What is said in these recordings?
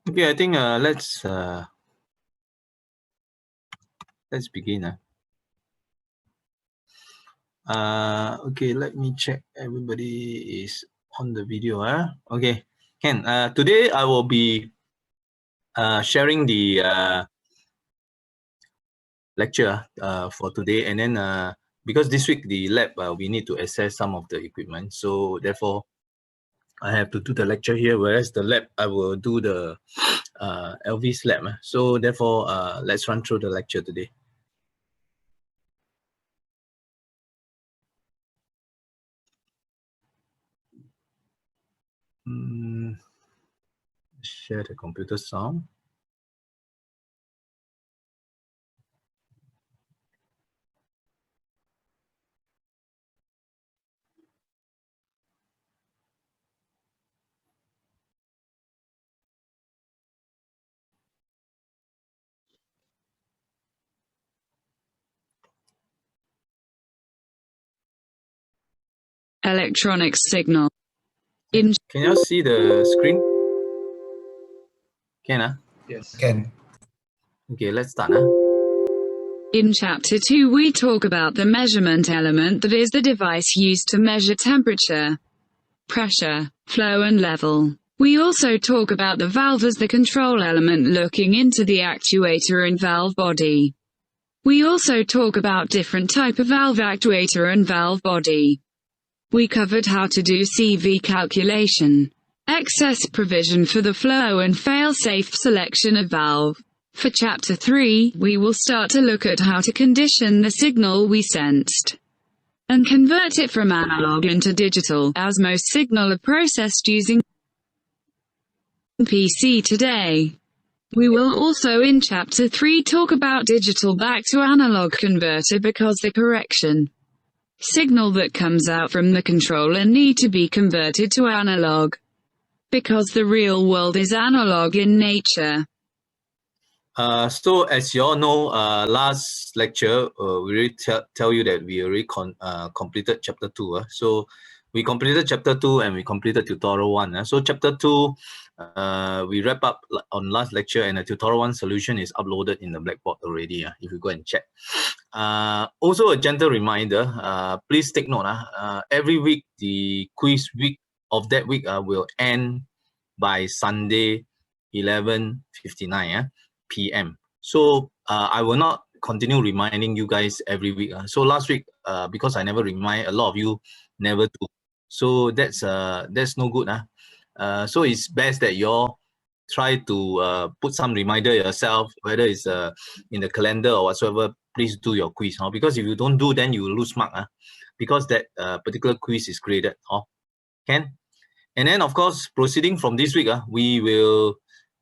Okay, I think let's begin. Okay, let me check everybody is on the video. Okay, Ken. Today I will be sharing the lecture for today, and then because this week the lab we need to assess some of the equipment, so therefore I have to do the lecture here, whereas the lab I will do the LV's lab. So therefore let's run through the lecture today. Share the computer sound. Electronic signal. Can you see the screen? Can? Yes. Can. Okay, let's start. In Chapter 2 we talk about the measurement element, that is the device used to measure temperature, pressure, flow and level. We also talk about the valve as the control element looking into the actuator and valve body. We also talk about different type of valve actuator and valve body. We covered how to do CV calculation, excess provision for the flow and fail-safe selection of valve. For Chapter 3, we will start to look at how to condition the signal we sensed and convert it from analog into digital, as most signal are processed using PC today. We will also in Chapter 3 talk about digital back to analog converter, because the correction signal that comes out from the controller need to be converted to analog, because the real world is analog in nature. So as you all know, last lecture we already tell you that we already completed chapter 2. So we completed chapter 2 and we completed tutorial 1. So chapter 2 we wrap up on last lecture, and the tutorial 1 solution is uploaded in the Blackboard already. If you go and check. Also a gentle reminder, please take note. Every week the quiz week of that week will end by Sunday 11:59 p.m. So I will not continue reminding you guys every week. So last week, because I never remind, a lot of you never do. So that's no good. So it's best that you all try to put some reminder yourself, whether it's in the calendar or whatsoever. Please do your quiz, because if you don't do, then you will lose mark, because that particular quiz is graded. Can? And then of course, proceeding from this week, we will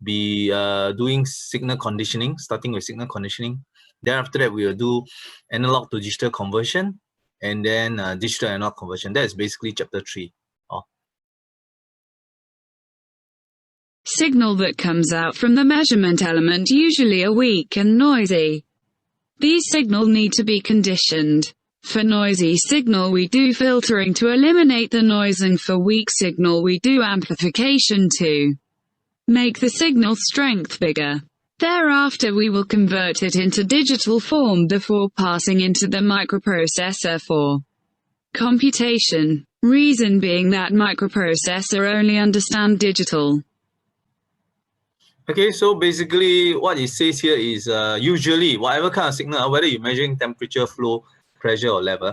be doing signal conditioning, starting with signal conditioning. Then after that, we will do analog to digital conversion, and then digital analog conversion. That is basically chapter 3. Signal that comes out from the measurement element usually are weak and noisy. These signals need to be conditioned. For noisy signal we do filtering to eliminate the noise, and for weak signal we do amplification to make the signal strength bigger. Thereafter we will convert it into digital form before passing into the microprocessor for computation. Reason being that microprocessor only understand digital. Okay, so basically what it says here is usually whatever kind of signal, whether you're measuring temperature, flow, pressure or level,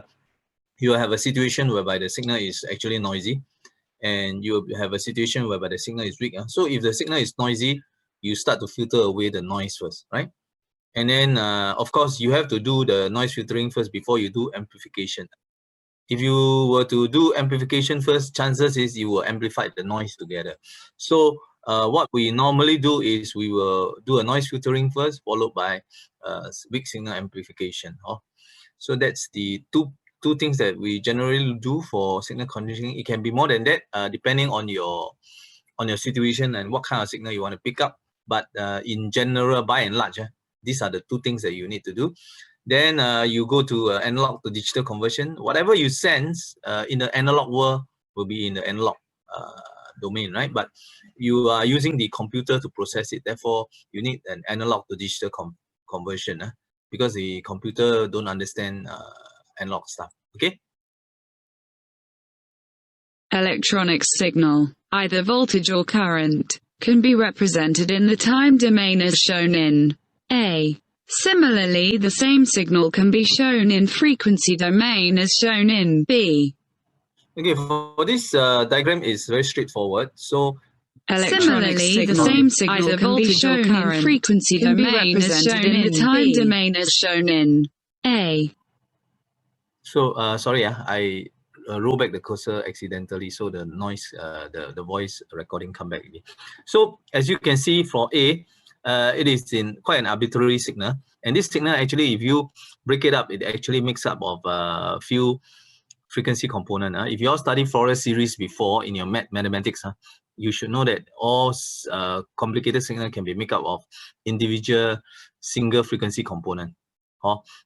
you have a situation whereby the signal is actually noisy, and you have a situation whereby the signal is weak. So if the signal is noisy, you start to filter away the noise first, right? And then of course you have to do the noise filtering first before you do amplification. If you were to do amplification first, chances is you will amplify the noise together. So what we normally do is we will do a noise filtering first, followed by weak signal amplification. So that's the two things that we generally do for signal conditioning. It can be more than that, depending on your situation and what kind of signal you want to pick up. But in general, by and large, these are the two things that you need to do. Then you go to analog to digital conversion. Whatever you sense in the analog world will be in the analog domain, right? But you are using the computer to process it. Therefore, you need an analog to digital conversion, because the computer don't understand analog stuff. Okay. Electronic signal, either voltage or current, can be represented in the time domain as shown in A. Similarly, the same signal can be shown in frequency domain as shown in B. Okay, for this diagram is very straightforward. So Similarly, the same signal can be shown in frequency domain as shown in the time domain as shown in A. So sorry, I roll back the cursor accidentally, so the noise, the voice recording come back again. So as you can see for A, it is in quite an arbitrary signal, and this signal actually, if you break it up, it actually makes up of a few frequency component. If you all study Fourier series before in your mathematics, you should know that all complicated signal can be made up of individual single frequency component.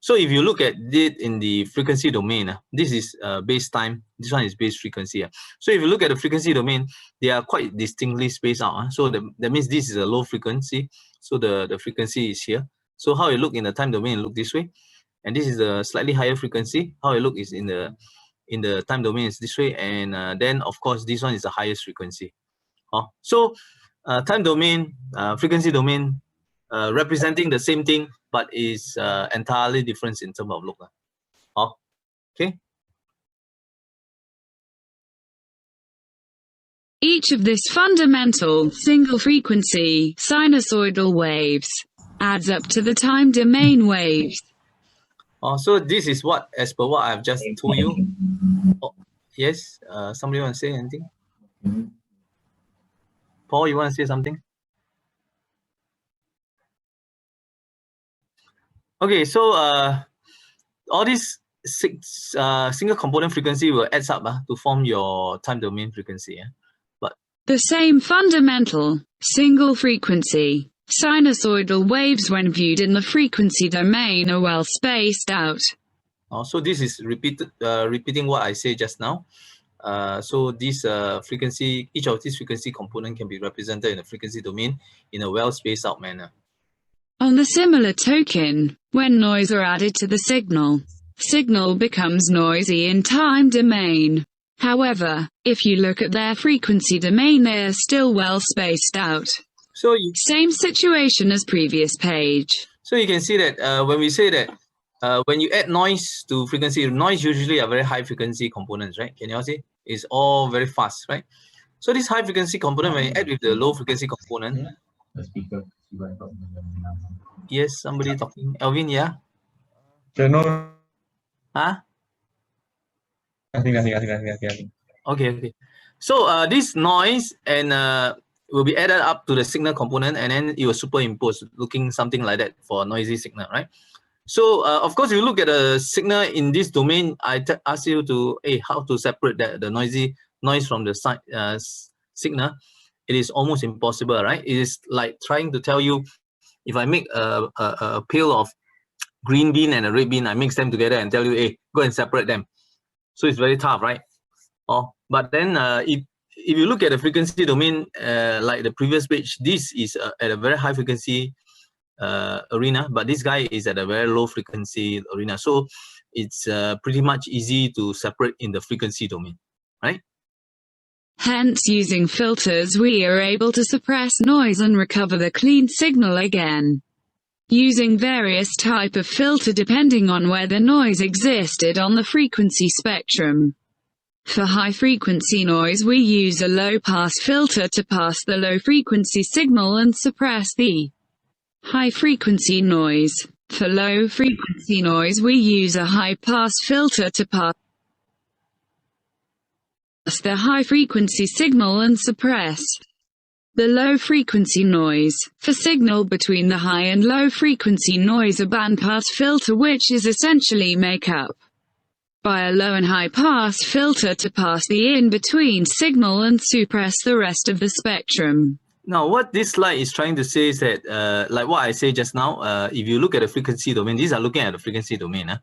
So if you look at it in the frequency domain, this is base time, this one is base frequency. So if you look at the frequency domain, they are quite distinctly spaced out. So that means this is a low frequency, so the frequency is here. So how it look in the time domain, look this way, and this is a slightly higher frequency. How it look is in the time domain is this way, and then of course this one is the highest frequency. So time domain, frequency domain, representing the same thing, but is entirely different in terms of look. Okay. Each of this fundamental single frequency sinusoidal waves adds up to the time domain waves. So this is what, as per what I've just told you. Yes, somebody want to say anything? Paul, you want to say something? Okay, so all these single component frequency will add up to form your time domain frequency. But the same fundamental single frequency sinusoidal waves, when viewed in the frequency domain, are well spaced out. So this is repeating what I said just now. So this frequency, each of these frequency component can be represented in the frequency domain in a well spaced out manner. On the similar token, when noise are added to the signal becomes noisy in time domain. However, if you look at their frequency domain, they are still well spaced out. So same situation as previous page. So you can see that when we say that when you add noise to frequency, noise usually are very high frequency components, right? Can you all see? It's all very fast, right? So this high frequency component, when you add with the low frequency component. The speaker. Yes, somebody talking. Alvin, yeah? No. Huh? Nothing. Okay. So this noise and will be added up to the signal component, and then it will superimpose, looking something like that for a noisy signal, right? So of course, you look at the signal in this domain. I ask you to how to separate the noise from the signal. It is almost impossible, right? It is like trying to tell you, if I make a pail of green bean and a red bean, I mix them together and tell you, hey, go and separate them. So it's very tough, right? But then if you look at the frequency domain, like the previous page, this is at a very high frequency arena, but this guy is at a very low frequency arena. So it's pretty much easy to separate in the frequency domain, right? Hence, using filters, we are able to suppress noise and recover the clean signal again. Using various type of filter depending on where the noise existed on the frequency spectrum. For high-frequency noise, we use a low-pass filter to pass the low-frequency signal and suppress the high-frequency noise. For low-frequency noise, we use a high-pass filter to pass the high-frequency signal and suppress the low-frequency noise. For signal between the high and low-frequency noise, a bandpass filter, which is essentially make up by a low and high pass filter to pass the in-between signal and suppress the rest of the spectrum. Now, what this slide is trying to say is that, like what I said just now, if you look at the frequency domain, these are looking at the frequency domain.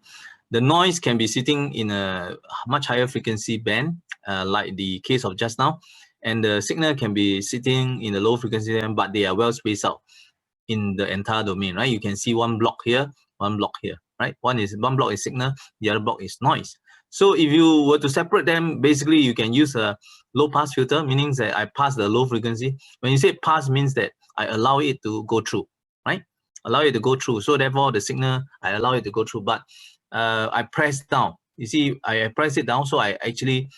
The noise can be sitting in a much higher frequency band, like the case of just now. and the signal can be sitting in the low frequency band, but they are well spaced out in the entire domain, right? You can see one block here, right? One block is signal, the other block is noise. So if you were to separate them, basically you can use a low pass filter, meaning that I pass the low frequency. When you say pass, means that I allow it to go through, right? Allow it to go through. So therefore the signal, I allow it to go through, but I press down. You see, I press it down, so I actually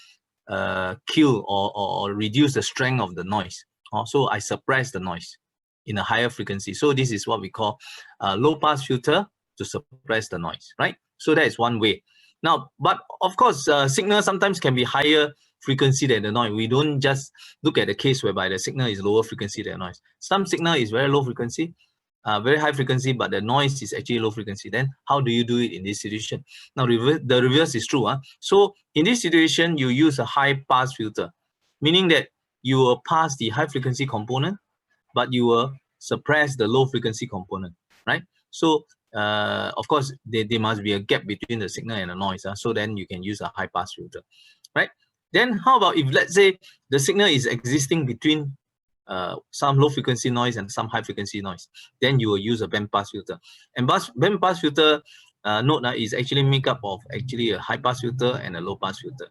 kill or reduce the strength of the noise. So I suppress the noise in a higher frequency. So this is what we call a low pass filter to suppress the noise, right? So that is one way. Now, but of course, signal sometimes can be higher frequency than the noise. We don't just look at the case whereby the signal is lower frequency than noise. Some signal is very low frequency, very high frequency, but the noise is actually low frequency. Then how do you do it in this situation? Now, the reverse is true. So in this situation, you use a high pass filter, meaning that you will pass the high frequency component, but you will suppress the low frequency component, right? So of course, there must be a gap between the signal and the noise. So then you can use a high pass filter, right? Then how about if, let's say, the signal is existing between some low frequency noise and some high frequency noise, then you will use a band pass filter. And band pass filter node is actually made up of actually a high pass filter and a low pass filter.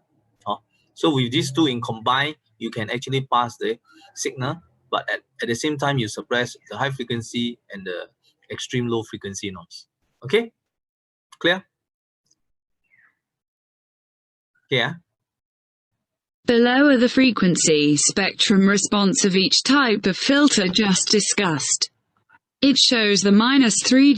So with these two in combine, you can actually pass the signal, but at the same time you suppress the high frequency and the extreme low frequency noise. Okay, clear? Yeah. Below are the frequency spectrum response of each type of filter just discussed. It shows the -3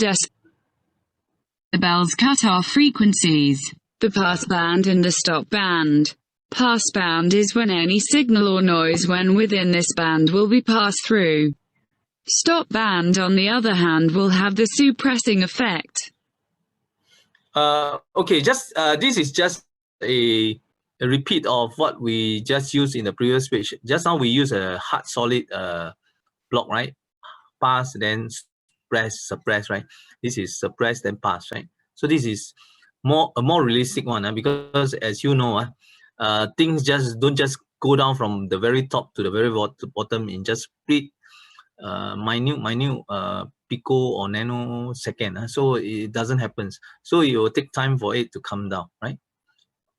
decibels cutoff frequencies, the pass band and the stop band. Pass band is when any signal or noise when within this band will be passed through. Stop band, on the other hand, will have the suppressing effect. Okay, this is just a repeat of what we just used in the previous page. Just now we use a hard solid block, right? Pass, then suppress, right? This is suppress, then pass, right? So this is a more realistic one, because as you know, things don't just go down from the very top to the very bottom in just split minute pico or nanosecond. So it doesn't happen. So it will take time for it to come down, right?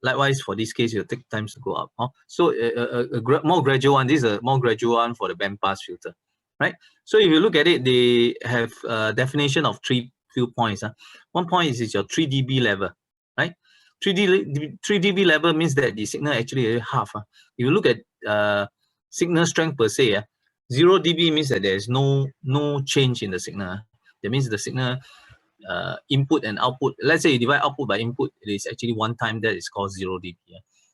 Likewise, for this case, it will take time to go up. So a more gradual one. This is a more gradual one for the band pass filter, right? So if you look at it, they have a definition of three points. One point is your 3 dB level, right? 3 dB level means that the signal actually is half. If you look at signal strength per se, 0 dB means that there is no change in the signal. That means the signal input and output. Let's say you divide output by input, it is actually one time. That is called 0 dB.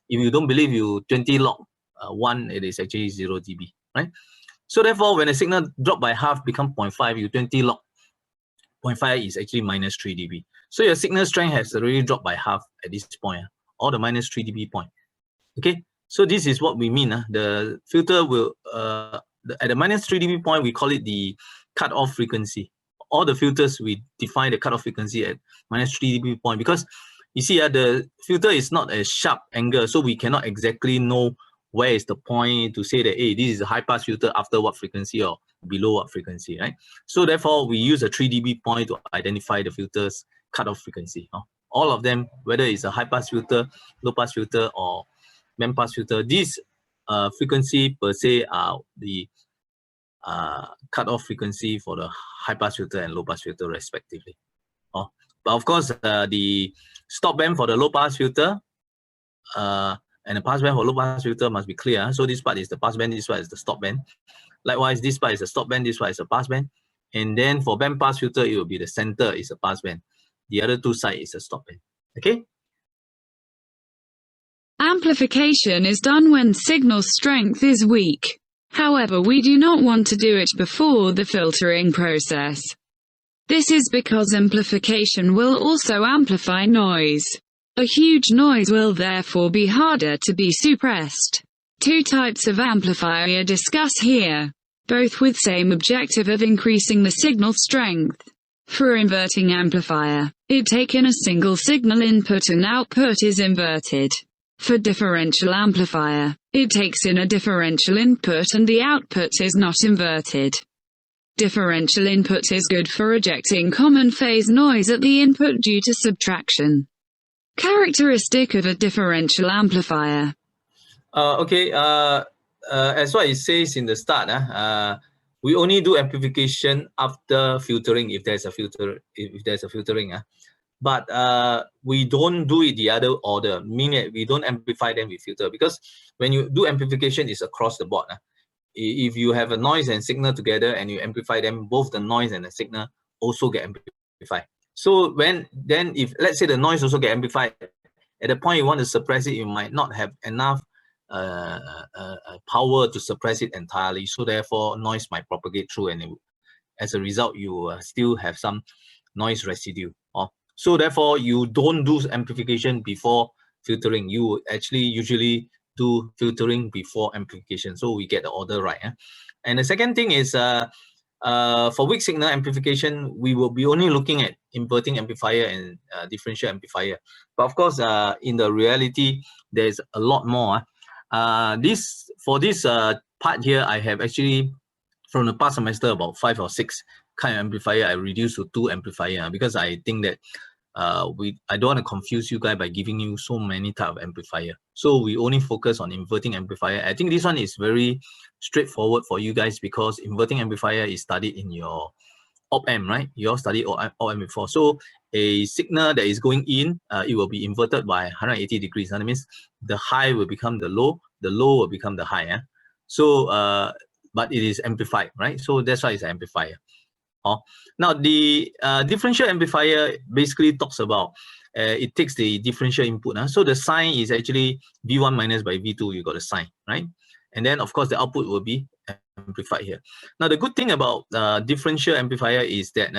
If you don't believe, you 20 log 1, it is actually 0 dB, right? So therefore, when a signal drop by half, become 0.5, you 20 log 0.5 is actually -3 dB. So your signal strength has already dropped by half at this point, or the -3 dB point. Okay, so this is what we mean. The filter will at the -3 dB point, we call it the cutoff frequency. All the filters, we define the cutoff frequency at -3 dB point, because you see, the filter is not a sharp angle, so we cannot exactly know where is the point to say that, hey, this is a high pass filter after what frequency or below what frequency, right? So therefore, we use a 3 dB point to identify the filter's cutoff frequency. All of them, whether it's a high pass filter, low pass filter, or band pass filter, these frequency per se are the cutoff frequency for the high pass filter and low pass filter respectively. But of course, the stop band for the low pass filter and the pass band for low pass filter must be clear. So this part is the pass band, this part is the stop band. Likewise, this part is the stop band, this part is a pass band. And then for band pass filter, it will be the center is a pass band. The other two sides is a stop band. Okay? Amplification is done when signal strength is weak. However, we do not want to do it before the filtering process. This is because amplification will also amplify noise. A huge noise will therefore be harder to be suppressed. Two types of amplifier are discussed here, both with same objective of increasing the signal strength. For inverting amplifier, it taken a single signal input and output is inverted. For differential amplifier, It takes in a differential input and the output is not inverted. Differential input is good for rejecting common phase noise at the input due to subtraction. Characteristic of a differential amplifier. As what it says in the start, we only do amplification after filtering if there's a filtering. But we don't do it the other order, meaning we don't amplify them with filter, because when you do amplification, it's across the board. If you have a noise and signal together and you amplify them, both the noise and the signal also get amplified. So if let's say the noise also get amplified, at the point you want to suppress it, you might not have enough power to suppress it entirely. So therefore, noise might propagate through, and as a result, you still have some noise residue. So therefore, you don't do amplification before filtering. You actually usually do filtering before amplification. So we get the order right. And the second thing is, for weak signal amplification, we will be only looking at inverting amplifier and differential amplifier. But of course, in the reality, there's a lot more. For this part here, I have actually, from the past semester, about 5 or 6 kind of amplifier I reduced to 2 amplifier, because I think that I don't want to confuse you guys by giving you so many type of amplifier. So we only focus on inverting amplifier. I think this one is very straightforward for you guys, because inverting amplifier is studied in your op-amp, right? You all studied op-amp before. So a signal that is going in, it will be inverted by 180 degrees. That means the high will become the low will become the high. So, but it is amplified, right? So that's why it's an amplifier. Now the differential amplifier basically talks about, it takes the differential input. So the sign is actually V1 minus by V2, you got a sign, right? And then of course the output will be amplified here. Now the good thing about differential amplifier is that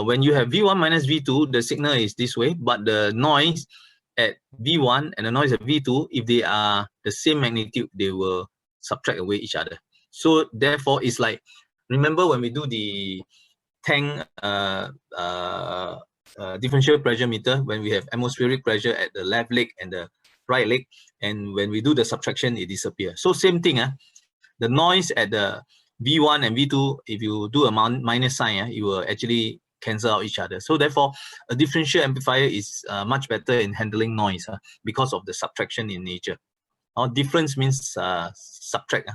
when you have V1 minus V2, the signal is this way, but the noise at V1 and the noise at V2, if they are the same magnitude, they will subtract away each other. So therefore, it's like, remember when we do the tank differential pressure meter, when we have atmospheric pressure at the left leg and the right leg, and when we do the subtraction, it disappears. So same thing, the noise at the V1 and V2, if you do a minus sign, it will actually cancel out each other. So therefore, a differential amplifier is much better in handling noise because of the subtraction in nature. Difference means subtract.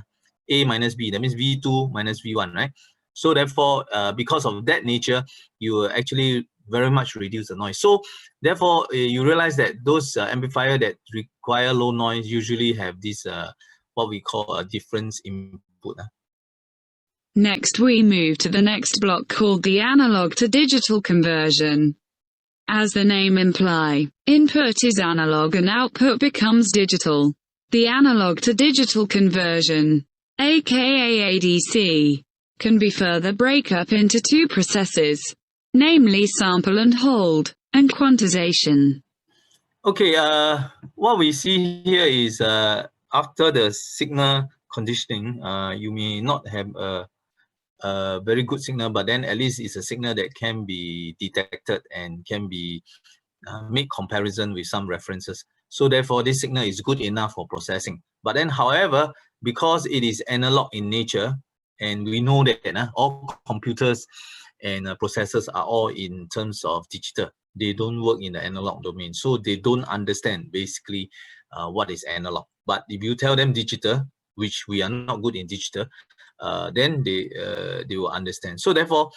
A minus B, that means V2 minus V1, right? So therefore, because of that nature, you will actually very much reduce the noise. So therefore, you realize that those amplifier that require low noise usually have this what we call a difference input. Next we move to the next block called the analog to digital conversion. As the name implies, input is analog and output becomes digital. The analog to digital conversion, aka ADC, can be further break up into 2 processes, namely sample and hold, and quantization. Okay, what we see here is after the signal conditioning, you may not have a very good signal, but then at least it's a signal that can be detected and can be make comparison with some references. So therefore, this signal is good enough for processing. But then, however, because it is analog in nature, and we know that all computers and processors are all in terms of digital. They don't work in the analog domain, so they don't understand basically what is analog. But if you tell them digital, which we are not good in digital, then they will understand. So therefore,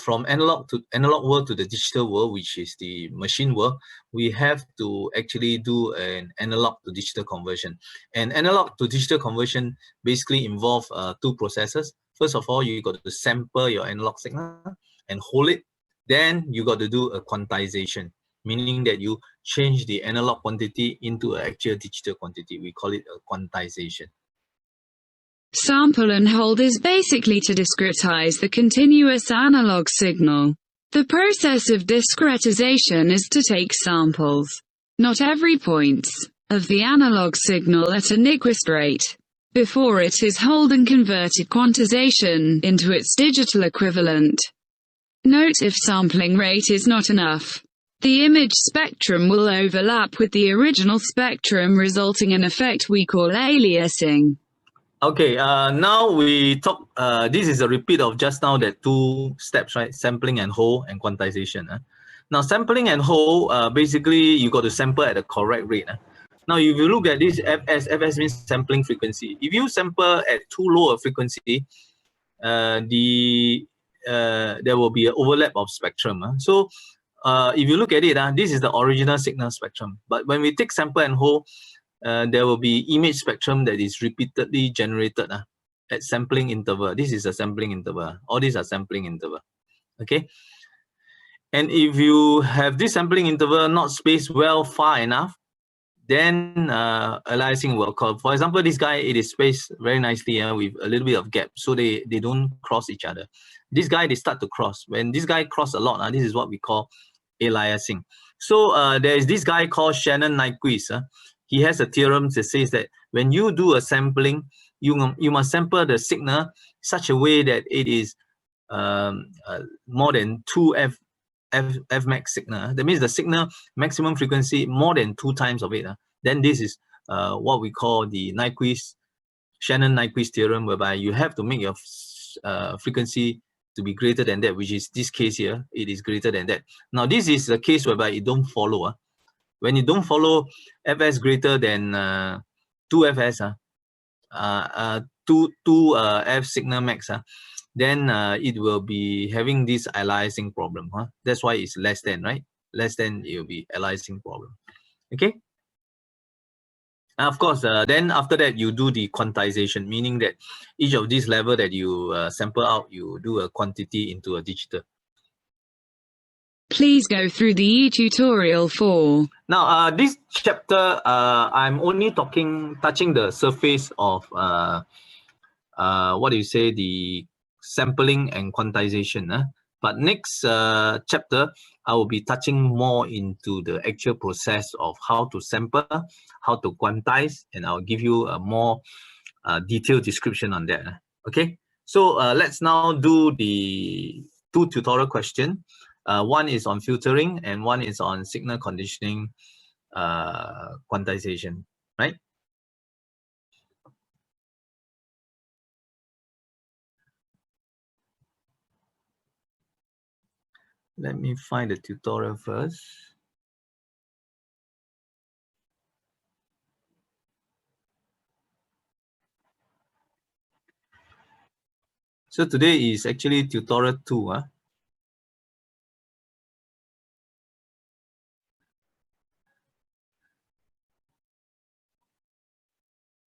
from analog world to the digital world, which is the machine world, we have to actually do an analog to digital conversion. And analog to digital conversion basically involve 2 processes. First of all, you got to sample your analog signal and hold it. Then you got to do a quantization, meaning that you change the analog quantity into an actual digital quantity. We call it a quantization. Sample and hold is basically to discretize the continuous analog signal. The process of discretization is to take samples, not every points, of the analog signal at a Nyquist rate, before it is hold and converted quantization into its digital equivalent. Note if sampling rate is not enough, The image spectrum will overlap with the original spectrum, resulting in an effect we call aliasing. Okay, now we talk, this is a repeat of just now that two steps, right? Sampling and hold and quantization. Now, sampling and hold, basically, you got to sample at the correct rate. Now, if you look at this FS means sampling frequency. If you sample at too low a frequency, there will be an overlap of spectrum. So, if you look at it, this is the original signal spectrum. But when we take sample and hold, there will be image spectrum that is repeatedly generated at sampling interval. This is a sampling interval. All these are sampling interval. Okay. And if you have this sampling interval not spaced well far enough, then aliasing will occur. For example, this guy, it is spaced very nicely with a little bit of gap, so they don't cross each other. This guy, they start to cross. When this guy cross a lot, this is what we call aliasing. So there is this guy called Shannon-Nyquist. He has a theorem that says that when you do a sampling, you must sample the signal such a way that it is more than 2 F max signal. That means the signal maximum frequency more than 2 times of it. Then this is what we call the Shannon-Nyquist theorem, whereby you have to make your frequency to be greater than that, which is this case here. It is greater than that. Now this is the case whereby it don't follow. When you don't follow Fs greater than 2 Fs, 2 F signal max, then it will be having this aliasing problem. That's why it's less than, right? Less than, it will be aliasing problem. Okay. Of course, then after that, you do the quantization, meaning that each of these level that you sample out, you do a quantity into a digital. Please go through the tutorial 4. Now, this chapter, I'm only touching the surface of what do you say, the sampling and quantization. But next chapter, I will be touching more into the actual process of how to sample, how to quantize, and I'll give you a more detailed description on that. Okay, so let's now do the 2 tutorial questions. One is on filtering and one is on signal conditioning quantization, right? Let me find the tutorial first. So today is actually tutorial 2.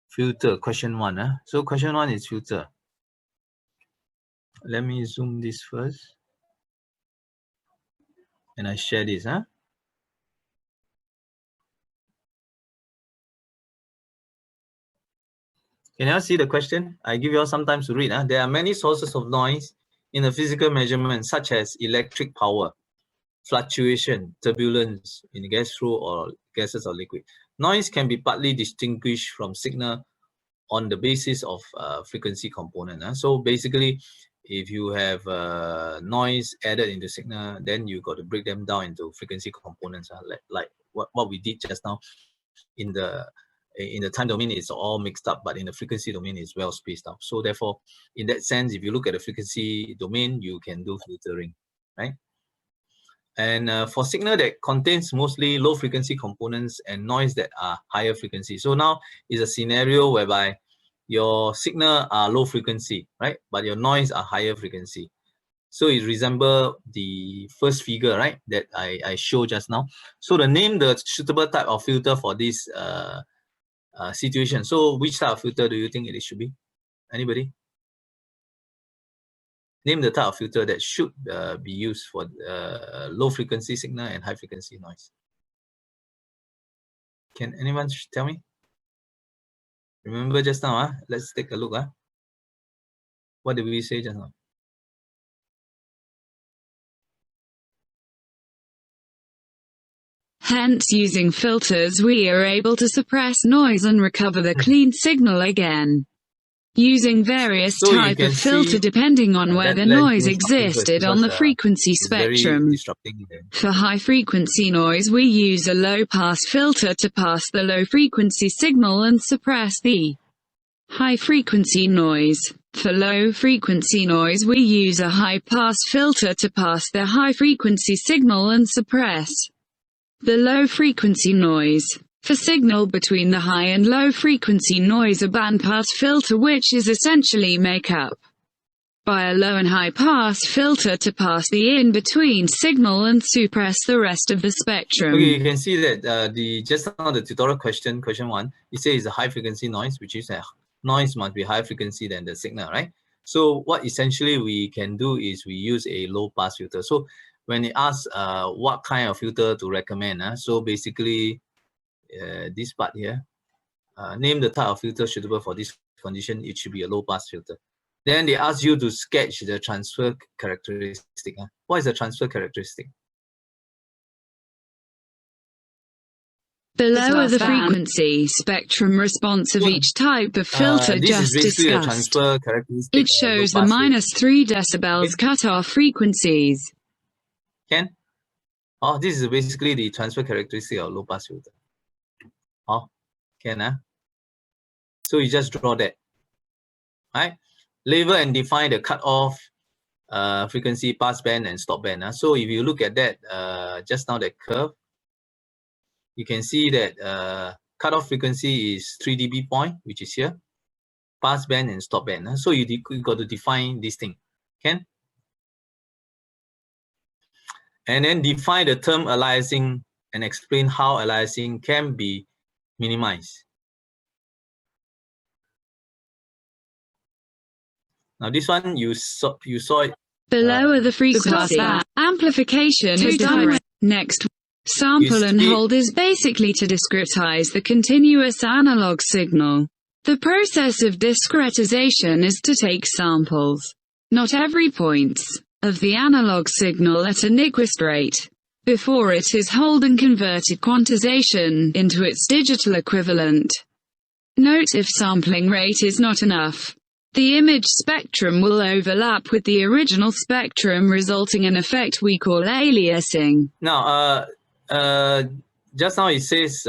Filter, question 1. So question 1 is filter. Let me zoom this first. And I share this. Can you all see the question? I give you all some time to read. There are many sources of noise in a physical measurement, such as electric power, fluctuation, turbulence in gas flow or gases or liquid. Noise can be partly distinguished from signal on the basis of frequency component. So basically, if you have noise added into signal, then you got to break them down into frequency components, like what we did just now. In the time domain, it's all mixed up, but in the frequency domain, it's well spaced out. So therefore, in that sense, if you look at the frequency domain, you can do filtering, right? And for signal that contains mostly low frequency components and noise that are higher frequency. So now is a scenario whereby your signal are low frequency, right? But your noise are higher frequency. So it resembles the first figure, right? That I showed just now. So the suitable type of filter for this situation. So which type of filter do you think it should be? Anybody? Name the type of filter that should be used for low frequency signal and high frequency noise. Can anyone tell me? Remember just now, let's take a look. What did we say just now? Hence, using filters, we are able to suppress noise and recover the clean signal again. using various So you type can of filter see depending on where the let's noise do something first existed on the because frequency it's very spectrum. disrupting there. For high-frequency noise, we use a low-pass filter to pass the low-frequency signal and suppress the high-frequency noise. For low-frequency noise, we use a high-pass filter to pass the high-frequency signal and suppress the low-frequency noise. For signal between the high and low-frequency noise, a bandpass filter which is essentially make up by a low and high pass filter to pass the in-between signal and suppress the rest of the spectrum. Okay, you can see that just now the tutorial question 1, it says a high frequency noise, which is a noise must be high frequency than the signal, right? So what essentially we can do is we use a low pass filter. So when it asks what kind of filter to recommend, so basically this part here, name the type of filter suitable for this condition, it should be a low pass filter. Then they ask you to sketch the transfer characteristic. What is the transfer characteristic? Below are the frequency spectrum response of each type of filter just discussed. It shows the -3 decibels cutoff frequencies. Can? Oh, this is basically the transfer characteristic of low pass filter. Oh, can So you just draw that. Right? Label and define the cutoff frequency, pass band, and stop band. So if you look at that, just now that curve, you can see that cutoff frequency is 3 dB point, which is here, pass band and stop band. So you got to define this thing. Can? And then define the term aliasing and explain how aliasing can be minimized. Now this one you saw it. Below are the frequency. Amplification is different. Next, sample and hold is basically to discretize the continuous analog signal. The process of discretization is to take samples, not every points, of the analog signal at a Nyquist rate, before it is held and converted quantization into its digital equivalent. Note if sampling rate is not enough, the image spectrum will overlap with the original spectrum, resulting in effect we call aliasing. Now, just now it says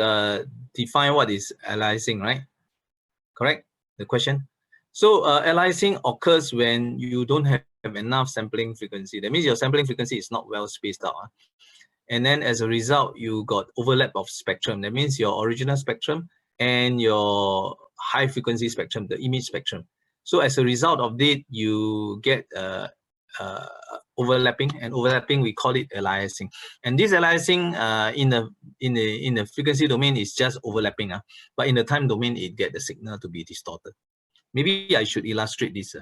define what is aliasing, right? Correct? The question. So aliasing occurs when you don't have enough sampling frequency. That means your sampling frequency is not well spaced out. And then as a result, you got overlap of spectrum. That means your original spectrum and your high frequency spectrum, the image spectrum. So as a result of it, you get overlapping, and overlapping we call it aliasing. And this aliasing in the frequency domain is just overlapping, but in the time domain it get the signal to be distorted. Maybe I should illustrate this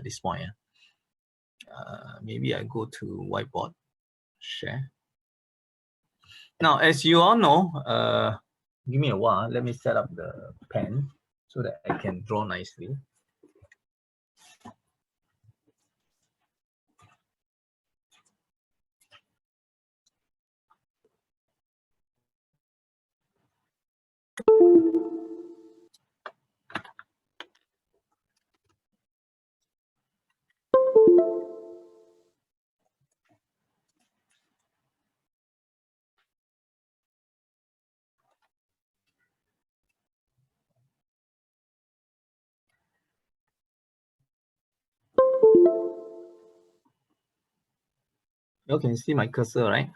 this point. Maybe I go to whiteboard, share. Now, as you all know, give me a while. Let me set up the pen so that I can draw nicely. You can see my cursor, right?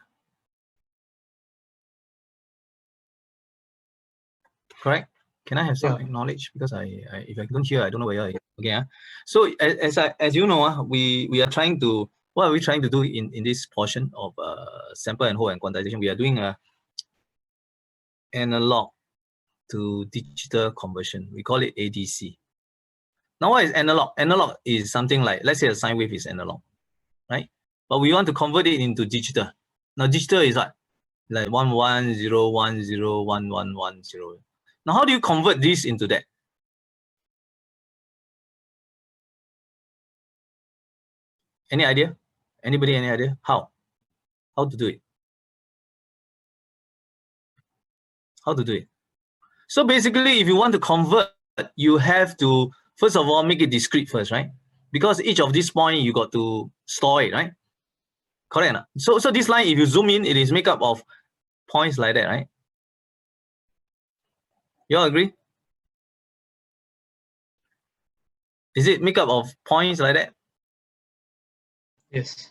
Correct? Can I have some acknowledge? Because if I don't hear, I don't know where I am. Okay. So as you know, we are trying to, what are we trying to do in this portion of sample and hold and quantization? We are doing a analog to digital conversion. We call it ADC. Now, what is analog? Analog is something like, let's say a sine wave is analog, right? But we want to convert it into digital. Now, digital is what? Like 1101011110. Now, how do you convert this into that? Any idea? Anybody, any idea? How? How to do it? How to do it? So basically, if you want to convert, you have to First of all, make it discrete first, right? Because each of these points you got to store it, right? Correct. So this line, if you zoom in, it is made up of points like that, right? You all agree? Is it made up of points like that? Yes.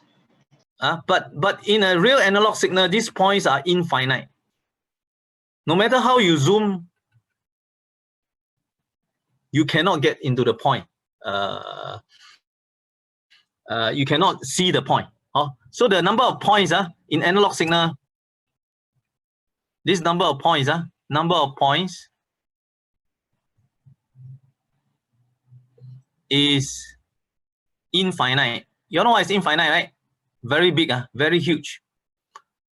But in a real analog signal, these points are infinite. No matter how you zoom, you cannot get into the point. You cannot see the point. So the number of points in analog signal, this number of points is infinite. You know what is infinite, right? Very big, very huge.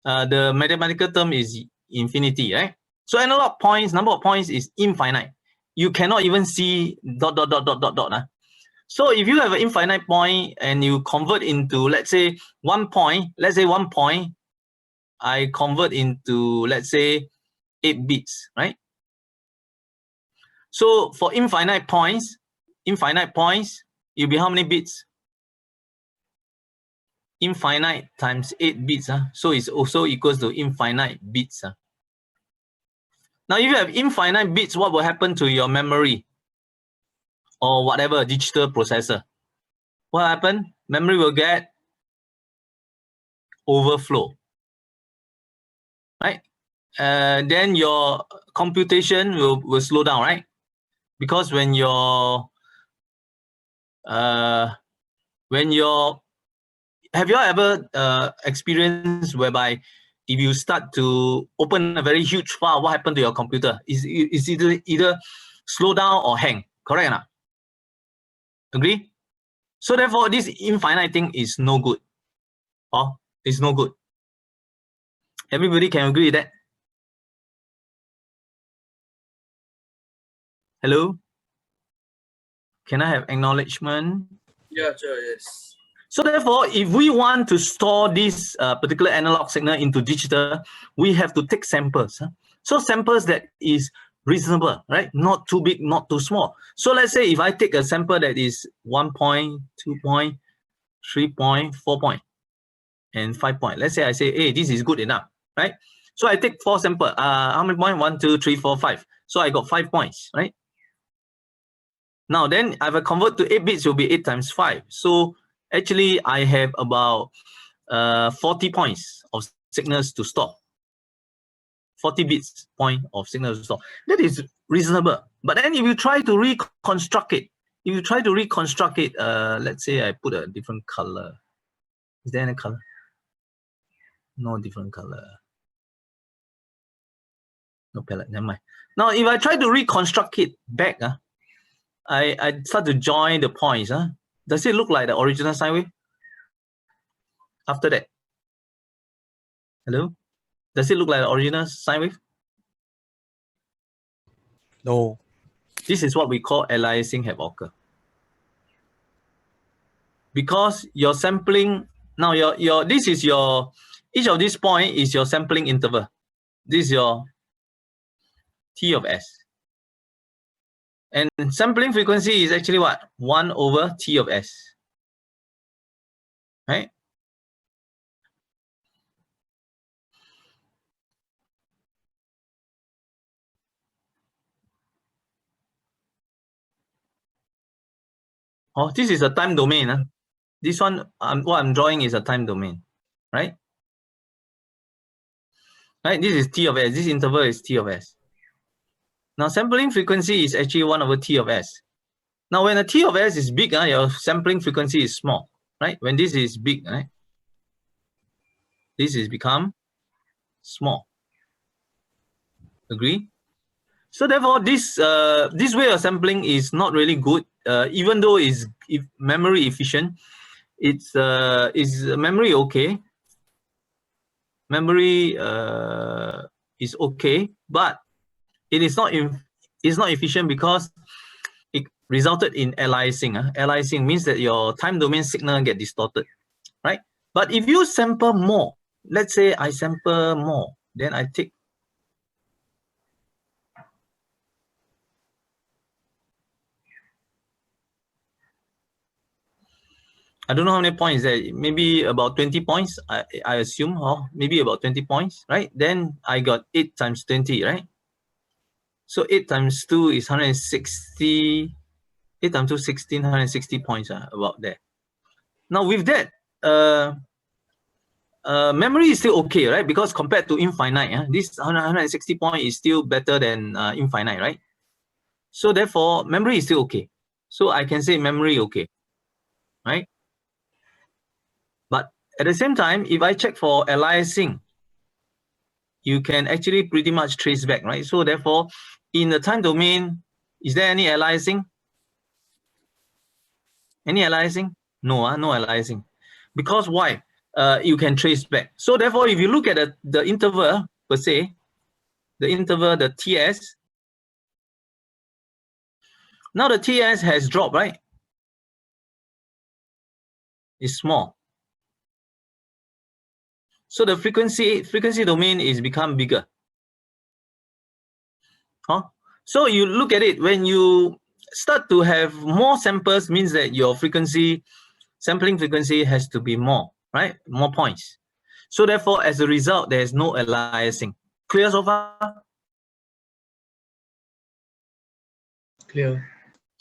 The mathematical term is infinity, right? So analog points, number of points is infinite. You cannot even see dot. So if you have an infinite point and you convert into, let's say, 1 point, I convert into, let's say, 8 bits, right? So for infinite points, it'll be how many bits? Infinite times 8 bits. So it's also equals to infinite bits. Now, if you have infinite bits, what will happen to your memory or whatever digital processor? What happened? Memory will get overflow, right? Then your computation will slow down, right? Because when your have you all ever experienced whereby if you start to open a very huge file, what happened to your computer? Is either slow down or hang, correct or not? Agree? So therefore, this infinite thing is no good. It's no good. Everybody can agree with that? Hello? Can I have acknowledgement? Yeah, sure, yes. So therefore, if we want to store this particular analog signal into digital, we have to take samples. So samples that is reasonable, right? Not too big, not too small. So let's say if I take a sample that is 1 point, 2 point, 3 point, 4 point, and 5 point. Let's say I say, hey, this is good enough, right? So I take 4 samples. How many points? 1, 2, 3, 4, 5. So I got 5 points, right? Now then, if I convert to 8 bits, it will be 8 times 5. So actually, I have about 40 points of signals to store. 40 bits point of signals to store. That is reasonable. But then if you try to reconstruct it, let's say I put a different color. Is there any color? No different color. No palette, never mind. Now, if I try to reconstruct it back, I start to join the points. Does it look like the original sine wave? After that, hello? Does it look like the original sine wave? No. This is what we call aliasing have occurred. Because your sampling, now this is your, each of these points is your sampling interval. This is your T of S. And sampling frequency is actually what? 1 over T of S. Right? This is a time domain. This one, what I'm drawing is a time domain, right? Right, this is T of S. This interval is T of S. Now, sampling frequency is actually 1 over T of S. Now, when a T of S is big, your sampling frequency is small, right? When this is big, right? This is become small. Agree? So therefore, this way of sampling is not really good, even though it's memory efficient. It's is memory okay? Memory is okay, but it is not efficient because it resulted in aliasing. Aliasing means that your time domain signal get distorted, right? But if you sample more, let's say I sample more, then I take I don't know how many points there. Maybe about 20 points, I assume, or maybe about 20 points, right? Then I got 8 times 20, right? So 8 times 2 is 160. 8 times 2, 160 points, about there. Now with that, memory is still okay, right? Because compared to infinite, this 160 point is still better than infinite, right? So therefore, memory is still okay. So I can say memory okay, right? But at the same time, if I check for aliasing, you can actually pretty much trace back, right? So therefore, in the time domain, is there any aliasing? Any aliasing? No, no aliasing. Because why? You can trace back. So therefore, if you look at the interval per se, the interval, the TS, now the TS has dropped, right? It's small. So the frequency domain is become bigger. Huh? So you look at it, when you start to have more samples, means that your sampling frequency has to be more, right? More points. So therefore, as a result, there's no aliasing. Clear so far? Clear.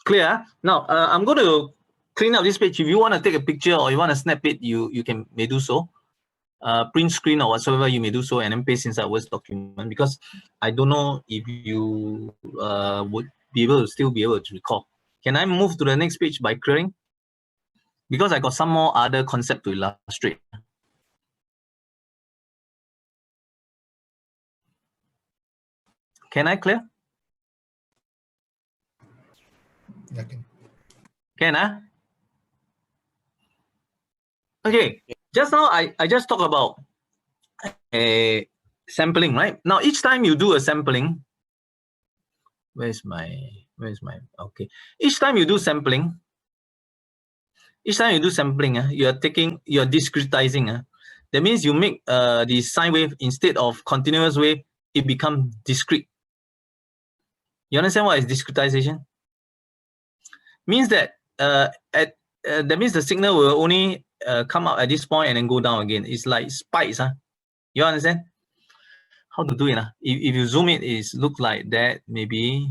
Clear. Now, I'm going to clean up this page. If you want to take a picture or you want to snap it, you may do so. Print screen or whatsoever, you may do so, and then paste inside Word document, because I don't know if you would be able to still be able to recall. Can I move to the next page by clearing? Because I got some more other concept to illustrate. Can I clear? I can. Can Okay. Just now I just talked about a sampling, right? Now each time you do a sampling, where's my okay. Each time you do sampling, you're discretizing. That means you make the sine wave, instead of continuous wave, it becomes discrete. You understand what is discretization? Means that that means the signal will only come out at this point and then go down again. It's like spikes. You understand how to do it? If you zoom it, it look like that maybe,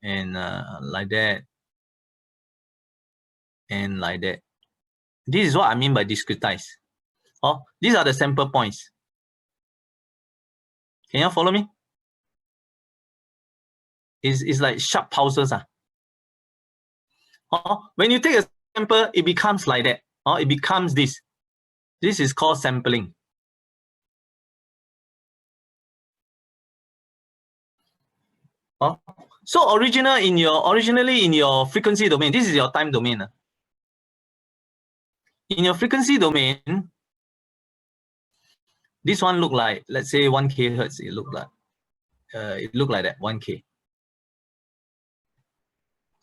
and like that, and like that. This is what I mean by discretize. Oh, these are the sample points. Can you follow me? It's like sharp pulses. When you take a sample, it becomes like that. It becomes this. This is called sampling. So originally in your frequency domain, this is your time domain. In your frequency domain, this one look like, let's say 1 kHz. It look like that, 1K.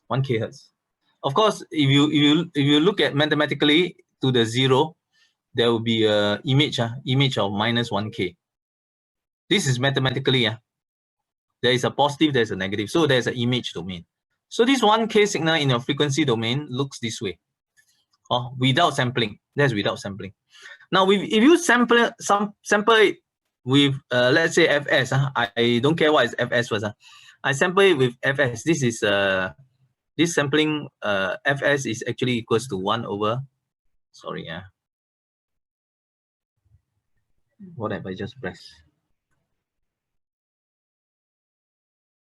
1 kHz. Of course, if you look at mathematically to the 0, there will be a image of -1K. This is mathematically. There is a positive, there's a negative. So there's an image domain. So this 1K signal in your frequency domain looks this way. Without sampling. That's without sampling. Now, if you sample it with, let's say Fs. I don't care what is Fs first. I sample it with Fs. This is this sampling Fs is actually equals to 1 over. Sorry, what have I just pressed?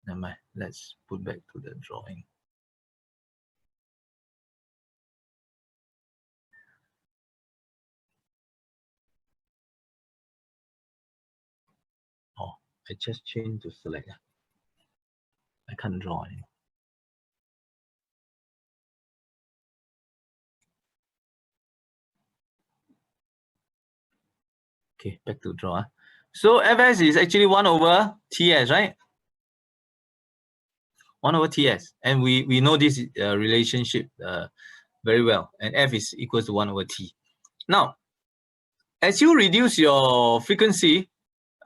Never mind. Let's put back to the drawing. I just changed to select. I can't draw anymore. Okay, back to draw. So Fs is actually 1 over Ts, right? 1 over Ts. And we know this relationship very well. And F is equals to 1 over T. Now, as you reduce your frequency,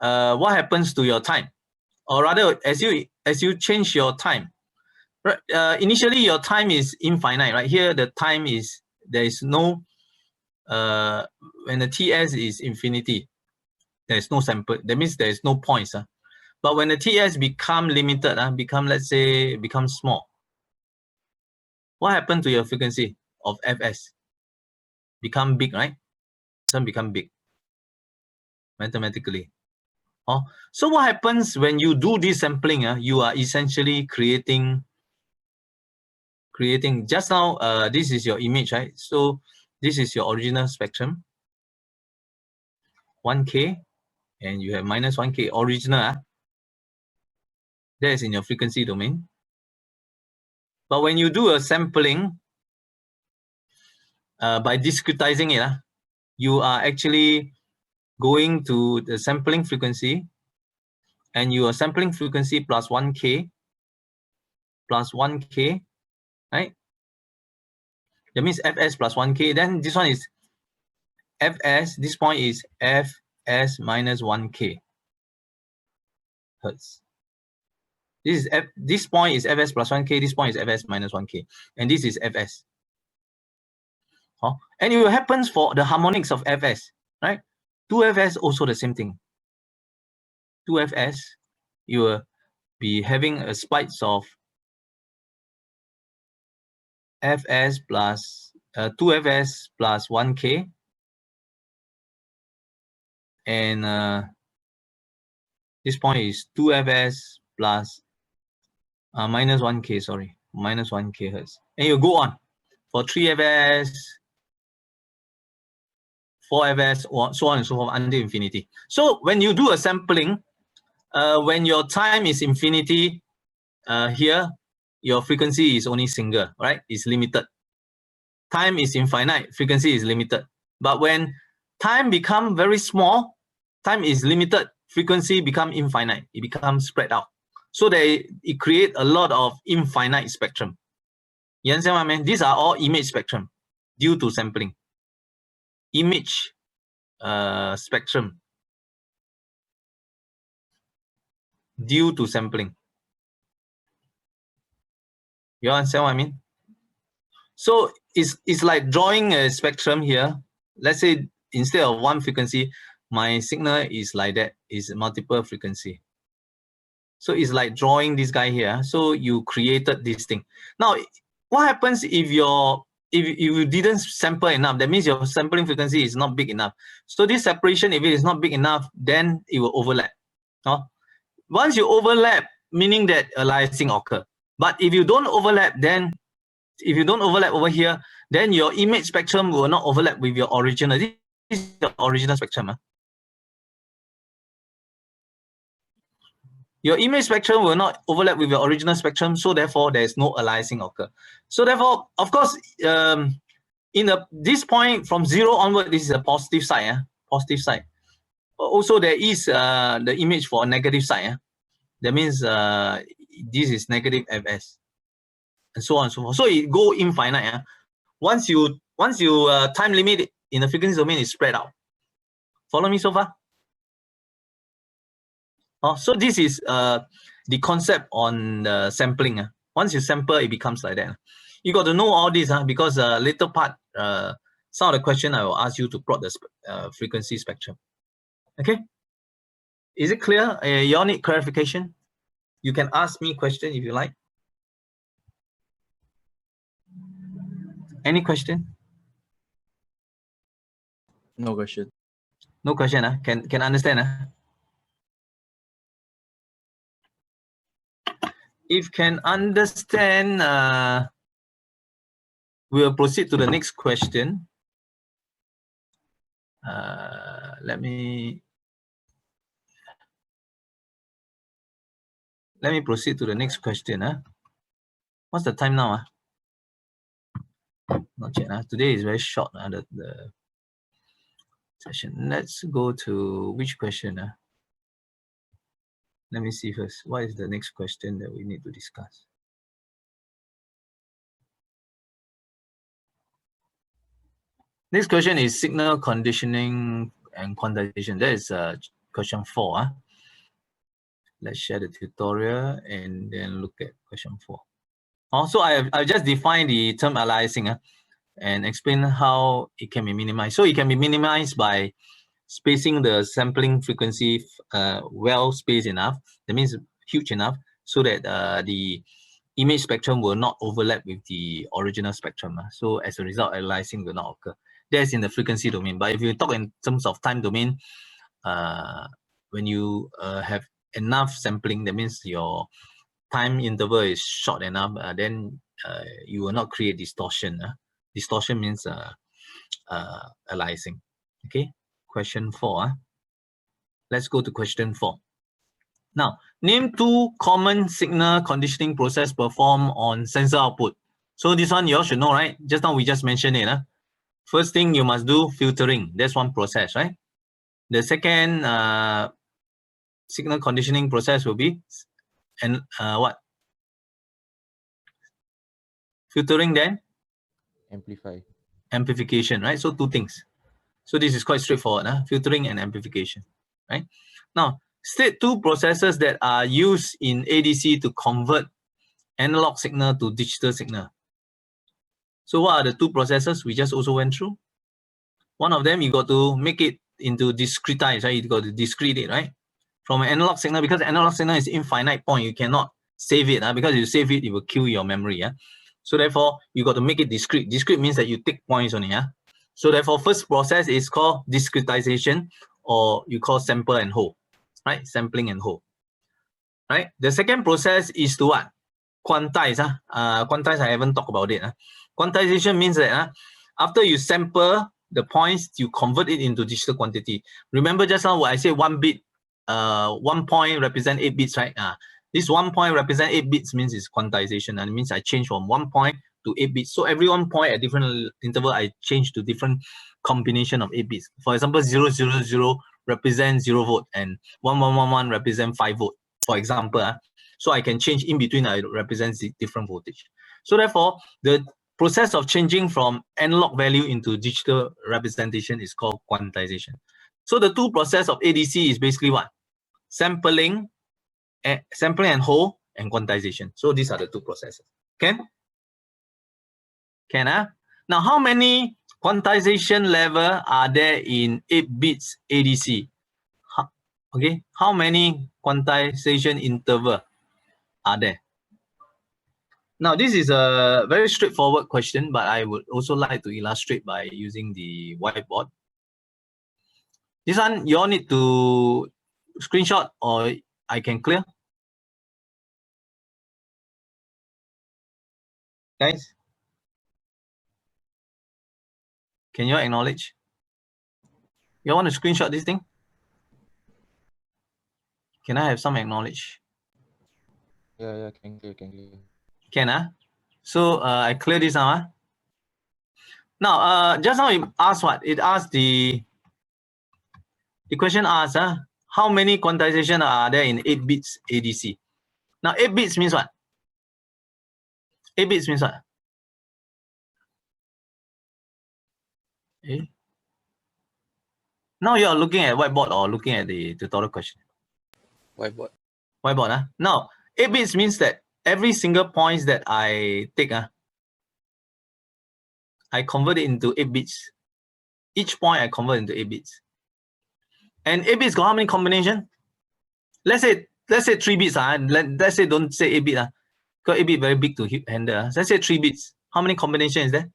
what happens to your time? Or rather, as you change your time, right? Initially your time is infinite, right? Here the time is, there is no when the TS is infinity, there's no sample. That means there's no points. But when the TS become limited, let's say become small, what happened to your frequency of Fs? Become big, right? Some become big mathematically. So what happens when you do this sampling? You are essentially creating. Just now, this is your image, right? So this is your original spectrum, 1K, and you have minus 1K original. That is in your frequency domain. But when you do a sampling, by discretizing it, you are actually going to the sampling frequency, and your sampling frequency plus 1K, right? That means Fs plus 1K. Then this one is Fs, this point is Fs minus 1K hertz. This point is Fs plus 1K, this point is Fs minus 1K, and this is Fs. And it happens for the harmonics of Fs, right? 2Fs also the same thing. 2Fs, you will be having a spikes of Fs plus 2Fs plus 1K, and this point is 2Fs plus minus 1K, sorry, minus 1K hertz. And you go on for 3Fs, 4Fs, so on and so forth until infinity. So when you do a sampling, when your time is infinity, here your frequency is only single, right? It's limited. Time is infinite, frequency is limited. But when time become very small, time is limited, frequency become infinite. It becomes spread out. So it create a lot of infinite spectrum. You understand what I mean? These are all image spectrum due to sampling. Image spectrum due to sampling. You understand what I mean? So it's like drawing a spectrum here. Let's say instead of one frequency, my signal is like that, is multiple frequency. So it's like drawing this guy here. So you created this thing. Now, what happens if you didn't sample enough? That means your sampling frequency is not big enough. So this separation, if it is not big enough, then it will overlap. Once you overlap, meaning that aliasing occur. But if you don't overlap, then if you don't overlap over here, then your image spectrum will not overlap with your original. This is the original spectrum. Your image spectrum will not overlap with your original spectrum, so therefore there is no aliasing occur. So therefore, of course, this point from 0 onward, this is a positive side. Positive side. Also, there is the image for a negative side. That means this is negative Fs, and so on and so forth. So it go infinite. Once you time limit in the frequency domain is spread out. Follow me so far? So this is the concept on the sampling. Once you sample, it becomes like that. You got to know all this because later part, some of the question I will ask you to plot the frequency spectrum. Okay? Is it clear? You all need clarification? You can ask me question if you like. Any question? No question. No question. Can understand? If can understand, we'll proceed to the next question. Let me proceed to the next question. What's the time now? Not yet. Today is very short. The session. Let's go to which question? Let me see first. What is the next question that we need to discuss? Next question is signal conditioning and quantization. That is question 4. Let's share the tutorial and then look at question 4. Also, I've just defined the term aliasing. and explain how it can be minimized. So it can be minimized by spacing the sampling frequency well spaced enough. That means huge enough so that the image spectrum will not overlap with the original spectrum. So as a result, aliasing will not occur. That's in the frequency domain. But if you talk in terms of time domain, when you have enough sampling, that means your time interval is short enough, then you will not create distortion. Distortion means aliasing. Okay, question 4. Let's go to question 4. Now, name 2 common signal conditioning process performed on sensor output. So this one you all should know, right? Just now we just mentioned it. First thing you must do filtering. That's one process, right? The second signal conditioning process will be what? Filtering, then amplification, right? So 2 things. So this is quite straightforward, filtering and amplification, right? Now, state 2 processes that are used in ADC to convert analog signal to digital signal. So what are the 2 processes we just also went through? One of them, you got to make it into discretize, right? You got to discrete it, right? From an analog signal, because analog signal is infinite point, you cannot save it, because if you save it, it will kill your memory. So therefore, you got to make it discrete. Discrete means that you take points only. So therefore, first process is called discretization, or you call sample and hold, right? Sampling and hold, right? The second process is to what? Quantize. Quantize, I haven't talked about it. Quantization means that after you sample the points, you convert it into digital quantity. Remember just now what I said, 1 bit, 1 point represent 8 bits, right? This 1 point represent 8 bits means it's quantization, and it means I change from 1 point to 8 bits. So every 1 point at different interval, I change to different combination of 8 bits. For example, 000 represents 0 volt, and 1111 represent 5 volt, for example. So I can change in between, I represent different voltage. So therefore, the process of changing from analog value into digital representation is called quantization. So the 2 process of ADC is basically what? Sampling and hold, and quantization. So these are the 2 processes. Can? Now, how many quantization level are there in 8 bits ADC? Okay, how many quantization interval are there? Now, this is a very straightforward question, but I would also like to illustrate by using the whiteboard. This one, you all need to screenshot, or I can clear. Guys, can you all acknowledge? You all want to screenshot this thing? Can I have some acknowledge? Yeah, can clear. Can, So I clear this now. Now, just now it asked what? It asked the question asks, how many quantization are there in 8 bits ADC? Now, 8 bits means what? 8 bits means what? Now you are looking at whiteboard or looking at the tutorial question? Whiteboard. Whiteboard. Now, 8 bits means that every single points that I take, I convert it into 8 bits. Each point I convert into 8 bits. And 8 bits got how many combination? Let's say 3 bits. Let's say don't say 8 bit. Because 8 bit very big to handle. Let's say 3 bits. How many combination is there?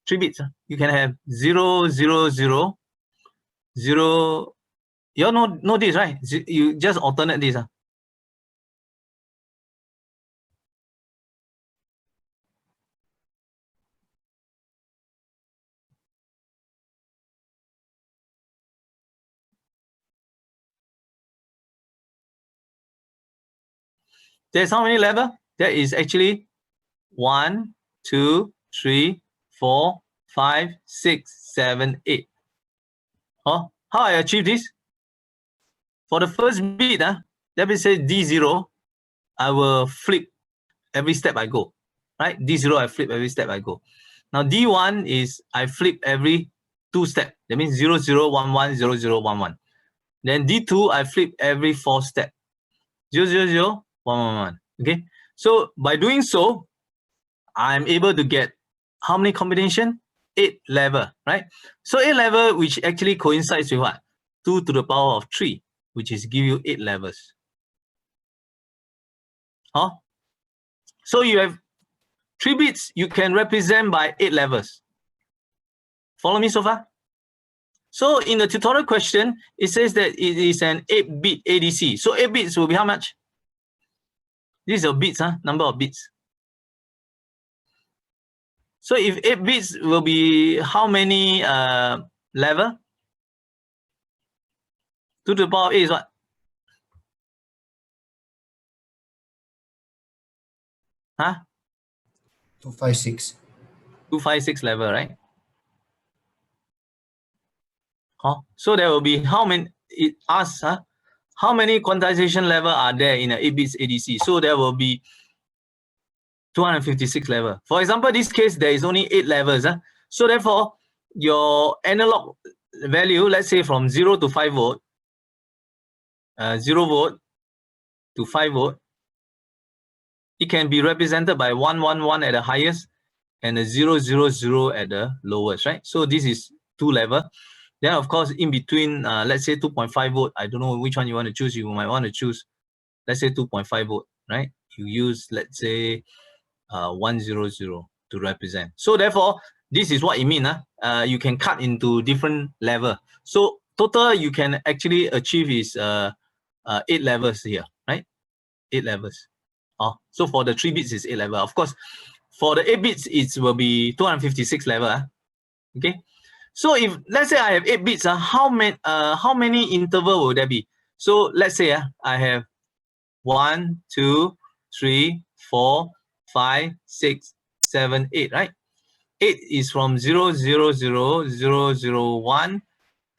3 bits. You can have 0, 0, 0, 0. You all know this, right? You just alternate this. There's how many level? There is actually 1, 2, 3, 4, 5, 6, 7, 8. How I achieve this? For the first bit, let me say D0, I will flip every step I go. Right? D0, I flip every step I go. Now D1 is I flip every 2 steps. That means 0, 0, 1, 1, 0, 0, 1, 1. Then D2, I flip every 4 steps. 0, 0, 0, 1, 1, 1. Okay. So by doing so, I'm able to get how many combination? 8 level, right? So 8 level, which actually coincides with what? 2 to the power of 3, which is give you 8 levels. Huh? So you have 3 bits you can represent by 8 levels. Follow me so far? So in the tutorial question, it says that it is an 8-bit ADC. So 8 bits will be how much? This is a bits, number of bits. So if 8 bits will be how many level? 2 to the power of 8 is what? Huh? 256. 256 level, right? Huh? So there will be how many, it asks, how many quantization level are there in an 8 bits ADC? So there will be 256 level. For example, this case, there is only 8 levels. So therefore, your analog value, let's say from 0 to 5 volt, 0 volt to 5 volt, it can be represented by 111 at the highest and a 000 at the lowest, right? So this is 2 level. Then of course, in between, let's say 2.5 volt, I don't know which one you want to choose. You might want to choose, let's say 2.5 volt, right? You use, let's say 100 to represent. So therefore, this is what it means. You can cut into different level. So total you can actually achieve is 8 levels here, right? 8 levels. So for the 3 bits is 8 level. Of course, for the 8 bits, it will be 256 level. Okay. So if let's say I have 8 bits, how many interval will there be? So let's say I have 1, 2, 3, 4, 5, 6, 7, 8, right? 8 is from 0, 0, 0, 0, 0, 1,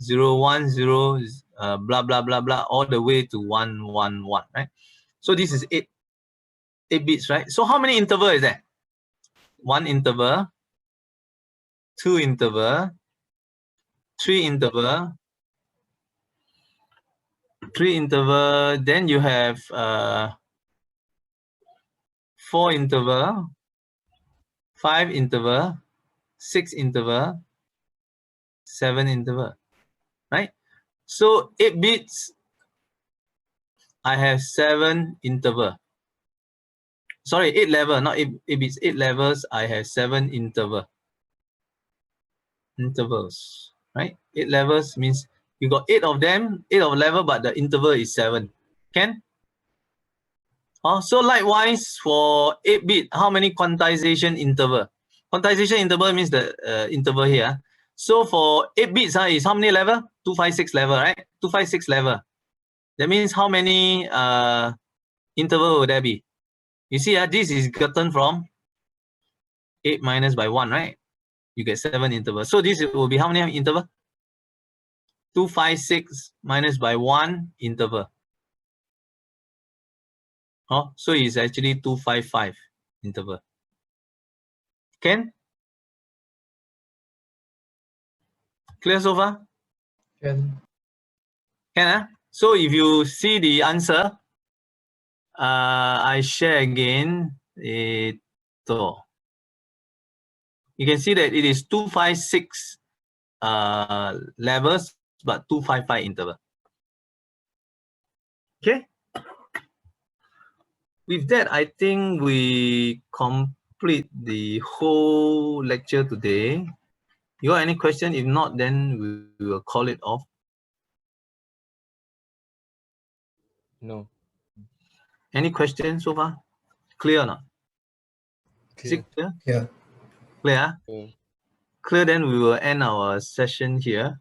0, 1, 0, blah, blah, blah, blah, all the way to 1, 1, 1, right? So this is 8 bits, right? So how many interval is that? 1 interval, 2 interval, 3 interval, 3 interval, then you have 4 interval, 5 interval, 6 interval, 7 interval, right? So 8 bits, I have 7 interval. Sorry, 8 level, not 8 bits. 8 levels, I have 7 intervals, right? 8 levels means you got 8 of them, 8 of level, but the interval is 7. Can? So likewise for 8 bit, how many quantization interval? Quantization interval means the interval here. So for 8 bits is how many level? 256 level, right? 256 level. That means how many interval will there be? You see, this is gotten from 8 minus by 1, right? You get 7 intervals. So this will be how many interval? 256 minus by 1 interval. So it's actually 255 interval. Can? Clear so far? Can. Can, So if you see the answer, I share again. You can see that it is 256 levels, but 255 interval. Okay. With that, I think we complete the whole lecture today. You got any question? If not, then we will call it off. No. Any questions so far? Clear or not? Is it clear? Yeah. Clear? Okay. Clear, then we will end our session here.